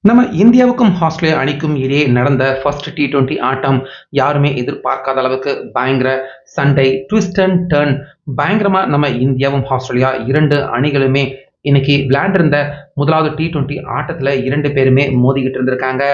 நம்ம இந்தியாவுக்கும் ஆஸ்திரேலியா அணிக்கும் இடையே நடந்த ஃபர்ஸ்ட் T20 ஆட்டம் யாருமே எதிர்பார்க்காத அளவுக்கு பயங்கர சண்டை, ட்விஸ்ட் அண்ட் டர்ன். பயங்கரமா நம்ம இந்தியாவும் ஆஸ்திரேலியா இரண்டு அணிகளுமே இன்னைக்கு விளையாண்டிருந்த முதலாவது T20 ஆட்டத்துல இரண்டு பேருமே மோதிக்கிட்டு இருந்திருக்காங்க.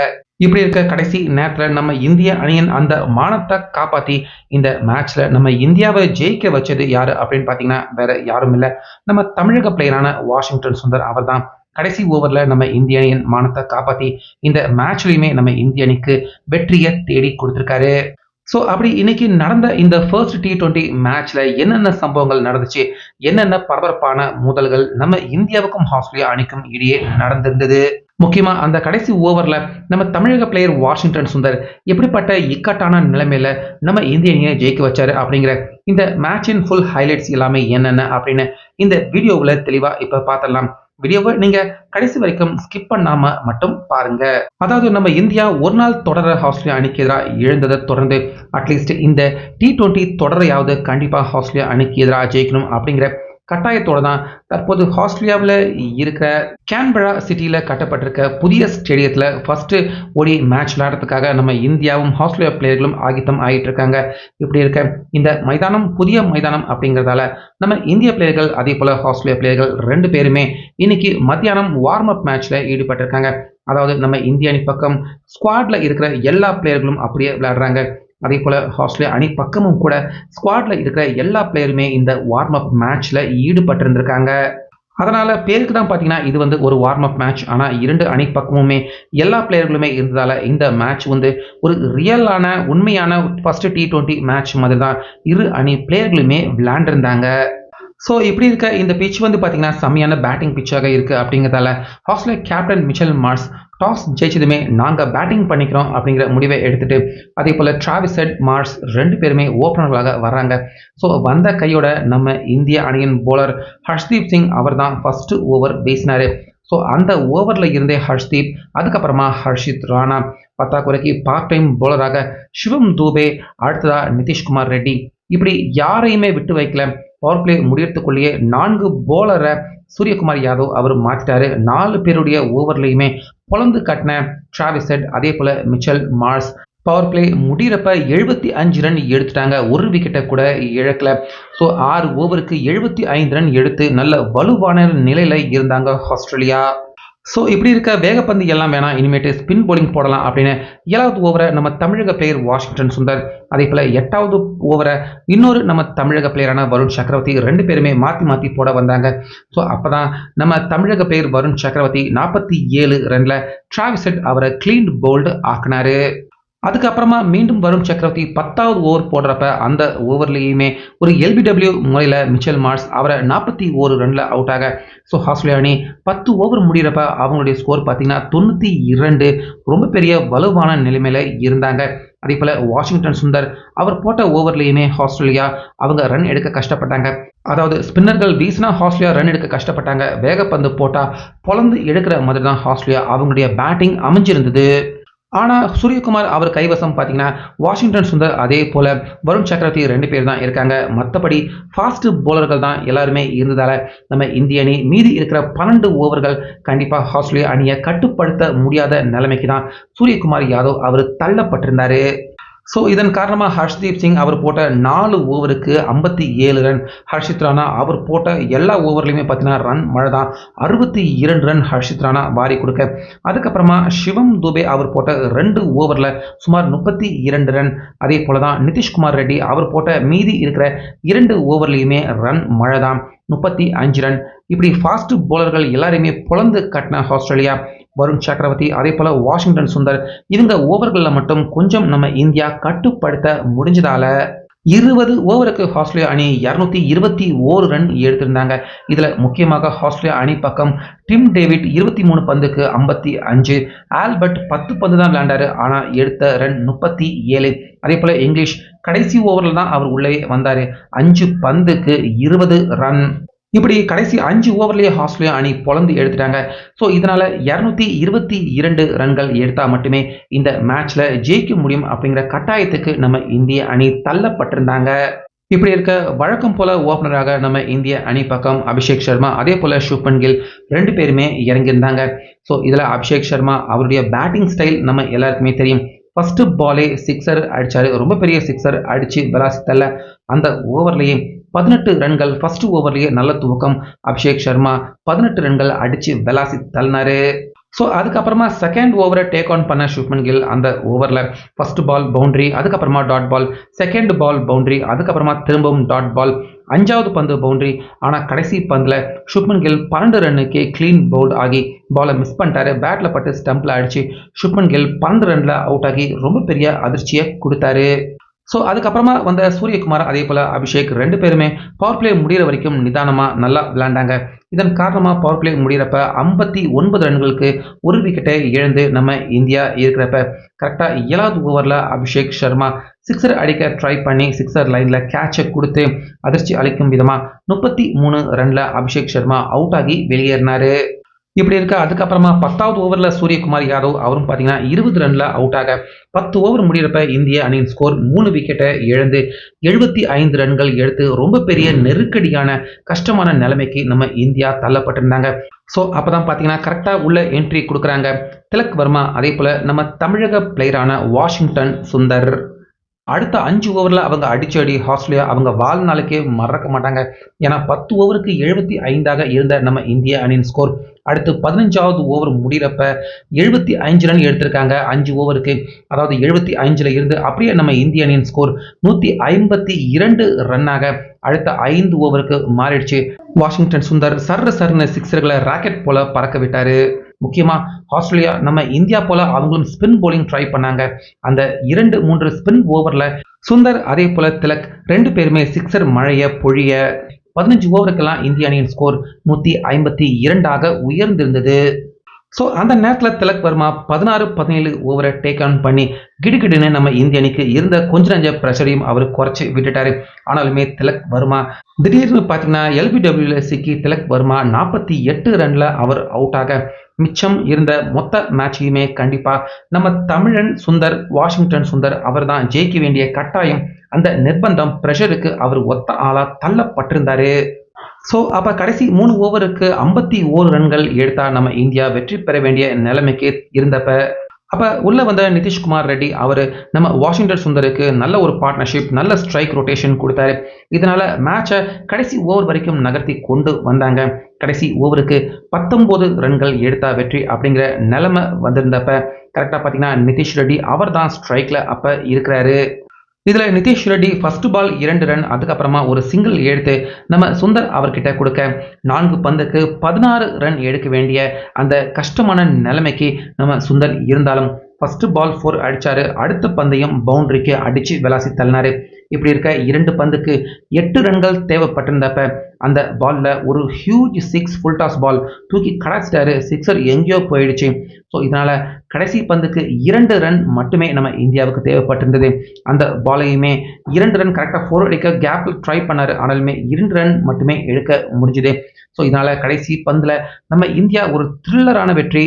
இப்படி இருக்க கடைசி நேரத்துல நம்ம இந்திய அணியின் அந்த மானத்தை காப்பாத்தி இந்த மேட்ச்ல நம்ம இந்தியாவை ஜெயிக்க வச்சது யாரு அப்படின்னு பாத்தீங்கன்னா வேற யாரும் இல்ல, நம்ம தமிழக பிளேயரான வாஷிங்டன் சுந்தர் அவர்தான். கடைசி ஓவர்ல நம்ம இந்திய அணியின் மானத்தை காப்பாத்தி இந்த மேட்ச்லயுமே நம்ம இந்திய அணிக்கு வெற்றியை தேடி கொடுத்திருக்காரு. ஸோ அப்படி இன்னைக்கு நடந்த இந்த ஃபர்ஸ்ட் T20 மேட்ச்ல என்னென்ன சம்பவங்கள் நடந்துச்சு, என்னென்ன பரபரப்பான மோதல்கள் நம்ம இந்தியாவுக்கும் ஆஸ்திரேலியா அணிக்கும் இடையே நடந்திருந்தது, முக்கியமா அந்த கடைசி ஓவர்ல நம்ம தமிழக பிளேயர் வாஷிங்டன் சுந்தர் எப்படிப்பட்ட இக்கட்டான நிலைமையில நம்ம இந்திய அணியை ஜெயிக்க வச்சாரு அப்படிங்கிற இந்த மேட்சின் ஃபுல் ஹைலைட்ஸ் எல்லாமே என்னென்ன அப்படின்னு இந்த வீடியோவில் தெளிவா இப்ப பார்த்துடலாம். வீடியோவை நீங்க கடைசி வரைக்கும் ஸ்கிப் பண்ணாம மட்டும் பாருங்க. அதாவது நம்ம இந்தியா ஒரு நாள் தொடர ஆஸ்திரேலியா அணிக்கு எதிராக இழந்ததை தொடர்ந்து அட்லீஸ்ட் இந்த T20 தொடரையாவது கண்டிப்பா ஆஸ்திரேலியா அணிக்கு எதிராக ஜெயிக்கணும் அப்படிங்கிற கட்டாயத்தோட தான் தற்போது ஆஸ்திரேலியாவில் இருக்கிற கேன்பரா சிட்டியில கட்டப்பட்டிருக்க புதிய ஸ்டேடியத்தில் ஃபர்ஸ்ட் ஓடி மேட்ச் விளையாடுறதுக்காக நம்ம இந்தியாவும் ஆஸ்திரேலியா பிளேயர்களும் ஆகித்தம் ஆகிட்டு இருக்காங்க. இப்படி இருக்க இந்த மைதானம் புதிய மைதானம் அப்படிங்கிறதால நம்ம இந்திய பிளேயர்கள் அதே போல ஆஸ்திரேலியா பிளேயர்கள் ரெண்டு பேருமே இன்னைக்கு மத்தியானம் வார்ம் அப் மேட்ச்ல ஈடுபட்டிருக்காங்க. அதாவது நம்ம இந்திய அணி பக்கம் ஸ்குவாட்ல இருக்கிற எல்லா பிளேயர்களும் அப்படியே விளையாடுறாங்க. அதே போல ஆஸ்திரேலியா அணி பக்கமும் கூட ஸ்குவாட்ல இருக்கிற எல்லா பிளேயருமே இந்த வார்ம் அப் மேட்ச்ல ஈடுபட்டு இருந்திருக்காங்க. அதனால பேருக்கு தான் பாத்தீங்கன்னா இது ஒரு வார்ம் அப் மேட்ச். ஆனா இரண்டு அணி பக்கமுமே எல்லா பிளேயர்களுமே இருந்ததால இந்த மேட்ச் ஒரு ரியலான உண்மையான ஃபர்ஸ்ட் T20 மேட்ச் மாதிரி தான் இரு அணி பிளேயர்களுமே விளையாண்டிருந்தாங்க. ஸோ இப்படி இருக்க இந்த பிச் பார்த்தீங்கன்னா செம்மையான பேட்டிங் பிச்சாக இருக்குது. அப்படிங்கிறதால Australia captain Mitchell Marsh toss ஜெயிச்சதுமே நாங்கள் பேட்டிங் பண்ணிக்கிறோம் அப்படிங்கிற முடிவை எடுத்துட்டு அதே போல் டிராவிஸ் ஹெட், மார்ஷ் ரெண்டு பேருமே ஓப்பனர்களாக வர்றாங்க. ஸோ வந்த கையோட நம்ம இந்திய அணியின் போலர் ஹர்ஷ்தீப் சிங் அவர் தான் ஃபர்ஸ்ட் ஓவர் வீசினாரு. ஸோ அந்த ஓவரில் இருந்தே ஹர்ஷ்தீப், அதுக்கப்புறமா ஹர்ஷித் ராணா, பத்தாக்குறைக்கு பார்ட் டைம் போலராக சிவம் தூபே, அடுத்ததா நிதிஷ்குமார் ரெட்டி, இப்படி யாரையுமே விட்டு வைக்கல. பவர் பிளே முடியறதுக்குள்ளேயே 4 போலரை சூரியகுமார் யாதவ் அவர் மாற்றிட்டாரு. 4 பேருடைய ஓவர்லையுமே பொலந்து கட்டின டிராவிஸ் ஹெட், அதே போல மிச்சல் மார்ஷ் பவர் பிளே முடிகிறப்ப 75 ரன் எடுத்துட்டாங்க. ஒரு விக்கெட்டை கூட இழக்கல. ஸோ 6 ஓவருக்கு 75 ரன் எடுத்து நல்ல வலுவான நிலையில இருந்தாங்க ஆஸ்திரேலியா. ஸோ இப்படி இருக்க வேகப்பந்து எல்லாம் வேணாம், இனிமேட்டு ஸ்பின் போலிங் போடலாம் அப்படின்னு 7வது ஓவரை நம்ம தமிழக பிளேயர் வாஷிங்டன் சுந்தர், அதே போல 8வது ஓவரை இன்னொரு நம்ம தமிழக பிளேயரான வருண் சக்கரவர்த்தி ரெண்டு பேருமே மாற்றி மாற்றி போட வந்தாங்க. ஸோ அப்போதான் நம்ம தமிழக பிளேயர் வருண் சக்கரவர்த்தி 47 ரன்ல டிராவிஸ் ஹெட் அவரை கிளீன் போல்டு ஆக்குனாரு. அதுக்கப்புறமா மீண்டும் வருண் சக்கரவர்த்தி 10வது ஓவர் போடுறப்ப அந்த ஓவர்லேயுமே ஒரு LBW முறையில் மிச்சல் மார்ஷ் அவரை 41 ரன்ல அவுட் ஆக, ஸோ ஆஸ்திரேலியா அணி 10 ஓவர் முடிகிறப்ப அவங்களுடைய ஸ்கோர் பார்த்தீங்கன்னா 92, ரொம்ப பெரிய வலுவான நிலைமையில இருந்தாங்க. அதே போல வாஷிங்டன் சுந்தர் அவர் போட்ட ஓவர்லேயுமே ஆஸ்திரேலியா அவங்க ரன் எடுக்க கஷ்டப்பட்டாங்க. அதாவது ஸ்பின்னர்கள் வீசினா ஆஸ்திரேலியா ரன் எடுக்க கஷ்டப்பட்டாங்க. வேகப்பந்து போட்டா பொலந்து எடுக்கிற மாதிரி தான் ஆஸ்திரேலியா அவங்களுடைய பேட்டிங் அமைஞ்சிருந்தது. ஆனால் சூரியகுமார் அவர் கைவசம் பார்த்தீங்கன்னா வாஷிங்டன் சுந்தர் அதே போல வருண் சக்கரவர்த்தி ரெண்டு பேர் தான் இருக்காங்க. மற்றபடி ஃபாஸ்ட் போலர்கள் தான் எல்லாருமே இருந்ததால நம்ம இந்திய அணி மீதி இருக்கிற 12 ஓவர்கள் கண்டிப்பாக ஆஸ்திரேலியா அணியை கட்டுப்படுத்த முடியாத நிலைமைக்கு தான் சூரியகுமார் யாதவ் அவர் தள்ளப்பட்டிருந்தாரு. ஸோ இதன் காரணமாக ஹர்ஷ்தீப் சிங் அவர் போட்ட 4 ஓவருக்கு 57 ரன், ஹர்ஷித் ராணா அவர் போட்ட எல்லா ஓவர்லையுமே பார்த்தீங்கன்னா ரன் மழை தான். 62 ரன் ஹர்ஷித் ராணா வாரி கொடுக்க, அதுக்கப்புறமா சிவம் துபே அவர் போட்ட 2 ஓவரில் சுமார் 32 ரன், அதே போல தான் நிதிஷ்குமார் ரெட்டி அவர் போட்ட மீதி இருக்கிற 2 ஓவர்லையுமே ரன் மழை தான், 35 ரன். இப்படி ஃபாஸ்ட் போலர்கள் எல்லாரையுமே பொலந்து கட்டின ஆஸ்திரேலியா, வருண் சக்கரவர்த்தி அதே போல வாஷிங்டன் சுந்தர் இவங்க ஓவர்களில் மட்டும் கொஞ்சம் நம்ம இந்தியா கட்டுப்படுத்த முடிஞ்சதால 20 ஓவருக்கு ஆஸ்திரேலியா அணி 221 ரன் எடுத்திருந்தாங்க. இதுல முக்கியமாக ஆஸ்திரேலியா அணி பக்கம் டிம் டேவிட் 23 பந்துக்கு 55, ஆல்பர்ட் 10 பந்து தான் விளையாண்டாரு, ஆனா எடுத்த ரன் 37. அதே போல இங்கிலீஷ் கடைசி ஓவரில் தான் அவர் உள்ளே வந்தாரு, 5 பந்துக்கு 20 ரன். இப்படி கடைசி 5 ஓவர்லேயே ஆஸ்திரேலியா அணி பொலந்து எடுத்துட்டாங்க. ஸோ இதனால 222 ரன்கள் எடுத்தா மட்டுமே இந்த மேட்ச்ல ஜெயிக்க முடியும் அப்படிங்கிற கட்டாயத்துக்கு நம்ம இந்திய அணி தள்ளப்பட்டிருந்தாங்க. இப்படி இருக்க வழக்கம் போல ஓப்பனராக நம்ம இந்திய அணி பக்கம் அபிஷேக் சர்மா அதே போல சுப்மன் கில் 2 பேருமே இறங்கியிருந்தாங்க. ஸோ இதில் அபிஷேக் சர்மா அவருடைய பேட்டிங் ஸ்டைல் நம்ம எல்லாருக்குமே தெரியும். ஃபர்ஸ்ட் பாலே சிக்ஸர் அடிச்சாரு. ரொம்ப பெரிய சிக்ஸர் அடிச்சு விளாசி தள்ள அந்த ஓவர்லேயே 18 ரன்கள் ஃபர்ஸ்ட் ஓவர்லேயே நல்ல துவக்கம். அபிஷேக் சர்மா 18 ரன்கள் அடிச்சு விளாசி தள்ளினாரு. ஸோ அதுக்கப்புறமா செகண்ட் ஓவரை டேக் ஆன் பண்ண சுப்மன் கில் அந்த ஓவரில் ஃபர்ஸ்ட் பால் பவுண்டரி, அதுக்கப்புறமா dot ball, second ball boundary, அதுக்கப்புறமா திரும்பவும் டாட் பால், 5வது பந்து பவுண்டரி. ஆனால் கடைசி பந்தில் சுப்மன் கில் 12 ரன்னுக்கே க்ளீன் பவுல்ட் ஆகி பாலை மிஸ் பண்ணிட்டாரு. பேட்டில் பட்டு ஸ்டம்பில் அடிச்சு சுப்மன் கில் 12 ரனில் அவுட் ஆகி ரொம்ப பெரிய அதிர்ச்சியை கொடுத்தாரு. ஸோ அதுக்கப்புறமா வந்த சூரியகுமார் அதே போல் அபிஷேக் 2 பேருமே பவர் பிளே முடிகிற வரைக்கும் நிதானமாக நல்லா விளையாண்டாங்க. இதன் காரணமாக பவர் பிளே முடிகிறப்ப 59 ரன்களுக்கு ஒரு விக்கெட்டை இழந்து நம்ம இந்தியா இருக்கிறப்ப கரெக்டாக 7வது ஓவரில் அபிஷேக் சர்மா சிக்ஸர் அடிக்க ட்ரை பண்ணி சிக்ஸர் லைனில் கேட்சை கொடுத்து அதிர்ச்சி அளிக்கும் விதமாக 33 ரனில் அபிஷேக் சர்மா அவுட் ஆகி வெளியேறினார். இப்படி இருக்க அதுக்கப்புறமா 10வது ஓவரில் சூரியகுமார் யாதவ் அவரும் பார்த்தீங்கன்னா 20 ரனில் அவுட் ஆக 10 ஓவர் முடிகிறப்ப இந்திய அணியின் ஸ்கோர் 3 விக்கெட்டை இழந்து 75 ரன்கள் எடுத்து ரொம்ப பெரிய நெருக்கடியான கஷ்டமான நிலைமைக்கு நம்ம இந்தியா தள்ளப்பட்டிருந்தாங்க. ஸோ அப்போ தான் பார்த்தீங்கன்னா கரெக்டாக உள்ள என்ட்ரி கொடுக்குறாங்க திலக் வர்மா, அதே போல் நம்ம தமிழக பிளேயரான வாஷிங்டன் சுந்தர். அடுத்த 5 ஓவரில் அவங்க அடிச்சடி ஆஸ்திரேலியா அவங்க வாழ்நாளுக்கே மறக்க மாட்டாங்க. ஏன்னா 10 ஓவருக்கு 75ஆக இருந்த நம்ம இந்திய அணியின் ஸ்கோர் அடுத்து 15வது ஓவர் முடிகிறப்ப 75 ரன் எடுத்திருக்காங்க 5 ஓவருக்கு. அதாவது 75ல் இருந்து அப்படியே நம்ம இந்திய அணியின் ஸ்கோர் 152 ரன்னாக அடுத்த 5 ஓவருக்கு மாறிடுச்சு. வாஷிங்டன் சுந்தர் சர்னு சிக்ஸர்களை ராக்கெட் போல பறக்க விட்டாரு. முக்கியமாக ஆஸ்திரேலியா நம்ம இந்தியா போல அவங்களும் ஸ்பின் போலிங் ட்ரை பண்ணாங்க. அந்த 2-3 ஸ்பின் ஓவரில் சுந்தர் அதே போல திலக் 2 பேருமே சிக்ஸர் மழைய பொழிய 15 ஓவருக்கெல்லாம் இந்திய அணியின் ஸ்கோர் 152ஆக உயர்ந்திருந்தது. ஸோ அந்த நேரத்தில் திலக் வர்மா 16-17 ஓவரை டேக் ஆன் பண்ணி கிடுகிடுன்னு நம்ம இந்திய அணிக்கு இருந்த கொஞ்ச நஞ்ச ப்ரெஷரையும் அவர் குறைச்சி விட்டுட்டாரு. ஆனாலுமே திலக் வர்மா திடீர்னு பார்த்தீங்கன்னா எல்பிடபிள்யூல சிக்கி திலக் வர்மா 48 ரனில் அவர் அவுட் ஆக மிச்சம் இருந்த மொத்த மேட்சையுமே கண்டிப்பாக நம்ம தமிழன் சுந்தர் வாஷிங்டன் சுந்தர் அவர் தான் ஜெயிக்க வேண்டிய கட்டாயம், அந்த நிர்பந்தம் ப்ரெஷருக்கு அவர் ஒத்த ஆளா தள்ளப்பட்டிருந்தாரு. ஸோ அப்போ கடைசி 3 ஓவருக்கு 51 ரன்கள் எடுத்தா நம்ம இந்தியா வெற்றி பெற வேண்டிய நிலைமைக்கு இருந்தப்ப அப்போ உள்ள வந்த நிதிஷ்குமார் ரெட்டி அவர் நம்ம வாஷிங்டன் சுந்தருக்கு நல்ல ஒரு பார்ட்னர்ஷிப், நல்ல ஸ்ட்ரைக் ரொட்டேஷன் கொடுத்தாரு. இதனால மேட்சை கடைசி ஓவர் வரைக்கும் நகர்த்தி கொண்டு வந்தாங்க. கடைசி ஓவருக்கு 19 ரன்கள் எடுத்தா வெற்றி அப்படிங்கிற நிலைமை வந்திருந்தப்ப கரெக்டாக பார்த்தீங்கன்னா நிதிஷ் ரெட்டி அவர் தான் ஸ்ட்ரைக்கில் அப்போ இருக்கிறாரு. இதில் Nitish Reddy first ball 2 run, அதுக்கப்புறமா ஒரு சிங்கிள் எடுத்து நம்ம சுந்தர் அவர்கிட்ட கொடுக்க 4 பந்துக்கு 16 ரன் எடுக்க வேண்டிய அந்த கஷ்டமான நிலைமைக்கு நம்ம சுந்தர் இருந்தாலும் ஃபர்ஸ்ட் பால் 4 அடிச்சாரு. அடுத்த பந்தையும் பவுண்டரிக்கு அடிச்சு விளாசி தள்ளினாரு. இப்படி இருக்க 2 பந்துக்கு 8 ரன்கள் தேவைப்பட்டிருந்தப்ப அந்த பாலில் ஒரு ஹியூஜ் 6 ஃபுல் டாஸ் பால் தூக்கி கடாச்சிட்டாரு. சிக்ஸர் எங்கேயோ போயிடுச்சு. ஸோ இதனால் கடைசி பந்துக்கு 2 ரன் மட்டுமே நம்ம இந்தியாவுக்கு தேவைப்பட்டிருந்தது. அந்த பாலையுமே 2 ரன் கரெக்டாக 4 அடிக்க கேப்பில் ட்ரை பண்ணார். ஆனாலுமே 2 ரன் மட்டுமே எடுக்க முடிஞ்சுது. ஸோ இதனால் கடைசி பந்தில் நம்ம இந்தியா ஒரு த்ரில்லரான வெற்றி,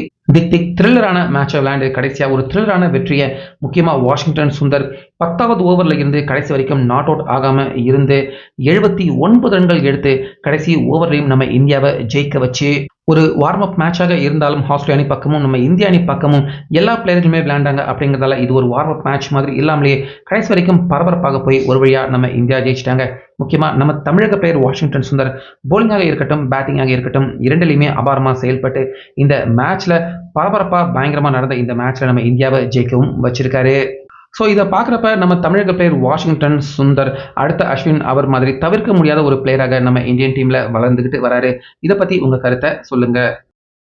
த்ரில்லரான மேட்சை விளையாண்டு கடைசியாக ஒரு த்ரில்லரான வெற்றியை முக்கியமாக வாஷிங்டன் சுந்தர் 10வது ஓவரில் இருந்து கடைசி வரைக்கும் நாட் அவுட் ஆகாமல் இருந்து 79 ரன்கள் எடுத்து கடைசி ஓவர்லையும் நம்ம இந்தியாவை ஜெயிக்க வச்சு ஒரு வார்ம் அப் மேட்சாக இருந்தாலும் ஆஸ்திரேலியா அணி பக்கமும் நம்ம இந்திய அணி பக்கமும் எல்லா பிளேயர்களுமே விளையாண்டாங்க. அப்படிங்கிறதால இது ஒரு வார்ம் அப் மேட்ச் மாதிரி இல்லாமலேயே கடைசி வரைக்கும் பரபரப்பாக போய் ஒரு வழியாக நம்ம இந்தியா ஜெயிச்சிட்டாங்க. முக்கியமாக நம்ம தமிழக பிளேயர் வாஷிங்டன் சுந்தர் போலிங்காக இருக்கட்டும் பேட்டிங்காக இருக்கட்டும் இரண்டிலையுமே அபாரமாக செயல்பட்டு இந்த மேட்ச்சில் பரபரப்பாக பயங்கரமாக நடந்த இந்த மேட்ச்சில் நம்ம இந்தியாவை ஜெயிக்கவும் வச்சிருக்காரு. ஸோ இதை பார்க்குறப்ப நம்ம தமிழக பிளேயர் வாஷிங்டன் சுந்தர் அடுத்த அஸ்வின் அவர் மாதிரி தவிர்க்க முடியாத ஒரு பிளேயராக நம்ம இந்தியன் டீமில் வளர்ந்துக்கிட்டு வராரு. இதை பற்றி உங்கள் கருத்தை சொல்லுங்கள்.